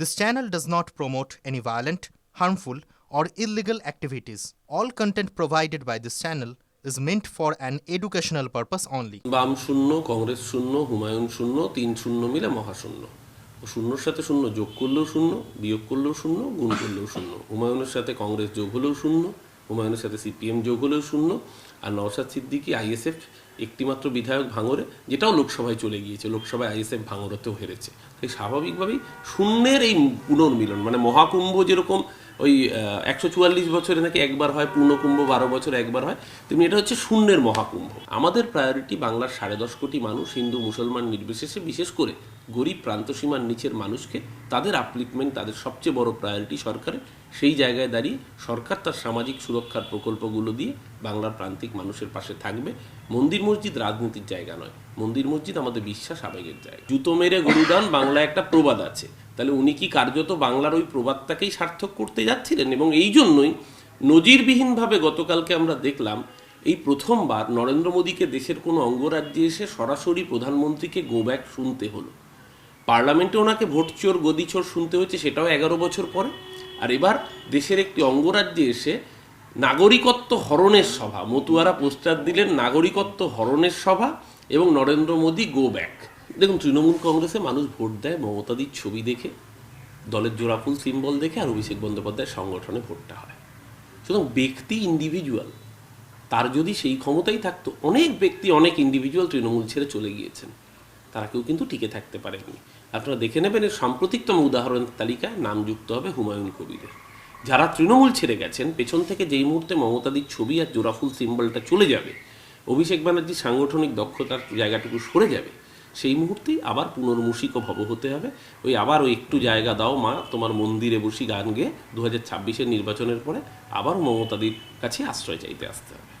This channel does not promote any violent, harmful, or illegal activities. All content provided by this channel is meant for an educational purpose only. বাম শূন্য, কংগ্রেস শূন্য, হুমায়ুন শূন্য, ৩ শূন্য মিলে মহাশূন্য। শূন্যর সাথে শূন্য যোগ করলেও শূন্য, বিয়োগ করলেও শূন্য, গুণ করলেও শূন্য। হুমায়ুনের সাথে কংগ্রেস যোগ হলেও শূন্য, হুমায়ুনের সাথে সিপিএম যোগ হলেও শূন্য, আর নওশাদ সিদ্দিকী আইএসএফ একটিমাত্র বিধায়ক ভাঙরে, যেটাও লোকসভায় চলে গিয়েছে, লোকসভায় আইএসএফ ভাঙরেতেও হেরেছে। তাই স্বাভাবিকভাবেই শূন্যের এই পুনর্মিলন, মানে মহাকুম্ভ যেরকম ওই 144 বছরে নাকি একবার হয়, পূর্ণকুম্ভ 12 বছরে একবার হয়, তেমনি এটা হচ্ছে শূন্যের মহাকুম্ভ। আমাদের প্রায়োরিটি বাংলার 10.5 কোটি মানুষ, হিন্দু মুসলমান নির্বিশেষে, বিশেষ করে গরিব প্রান্তসীমার নিচের মানুষকে, তাদের আপলিফমেন্ট তাদের সবচেয়ে বড় প্রায়োরিটি সরকারের। সেই জায়গায় দাঁড়িয়ে সরকার তার সামাজিক সুরক্ষার প্রকল্পগুলো দিয়ে বাংলার প্রান্তিক মানুষের পাশে থাকবে। মন্দির মসজিদ রাজনীতির জায়গা নয়, মন্দির মসজিদ আমাদের বিশ্বাস আবেগের জায়গা। জুতো মেরে গরুদান বাংলায় একটা প্রবাদ আছে, তাহলে উনি কি কার্যত বাংলার ওই প্রবাদটাকেই সার্থক করতে যাচ্ছিলেন? এবং এই জন্যই নজিরবিহীনভাবে গতকালকে আমরা দেখলাম এই প্রথমবার নরেন্দ্র মোদীকে দেশের কোনো অঙ্গরাজ্যে এসে সরাসরি প্রধানমন্ত্রীকে গো ব্যাক শুনতে হলো। পার্লামেন্টে ওনাকে ভোটচোর গদিচোর শুনতে হচ্ছে, সেটাও 11 বছর পরে। আর এবার দেশের একটি অঙ্গরাজ্যে এসে নাগরিকত্ব হরণের সভা, মতুয়ারা পোস্টার দিলেন নাগরিকত্ব হরণের সভা, এবং নরেন্দ্র মোদী গো ব্যাক। দেখুন, তৃণমূল কংগ্রেসে মানুষ ভোট দেয় মমতাদির ছবি দেখে, দলের জোড়াফুল সিম্বল দেখে, আর অভিষেক বন্দ্যোপাধ্যায়ের সংগঠনে ভোটটা হয়। সুতরাং ব্যক্তি ইন্ডিভিজুয়াল, তার যদি সেই ক্ষমতাই থাকতো, অনেক ব্যক্তি, অনেক ইন্ডিভিজুয়াল তৃণমূল ছেড়ে চলে গিয়েছেন, তারা কেউ কিন্তু টিকে থাকতে পারেননি। আপনারা দেখে নেবেন, এর সাম্প্রতিকতম উদাহরণের তালিকায় নাম যুক্ত হবে হুমায়ুন কবিরের। যারা তৃণমূল ছেড়ে গেছেন, পেছন থেকে যেই মুহূর্তে মমতাদির ছবি আর জোড়াফুল সিম্বলটা চলে যাবে, অভিষেক ব্যানার্জির সাংগঠনিক দক্ষতার জায়গাটুকু সরে যাবে, সেই মুহূর্তেই আবার পুনর্মূষিক ও ভব হতে হবে। আবার ওই একটু জায়গা দাও মা, তোমার মন্দিরে বসি গান গেয়ে 2026-এর নির্বাচনের পরে আবার মমতাদির কাছে আশ্রয় চাইতে আসতে হবে।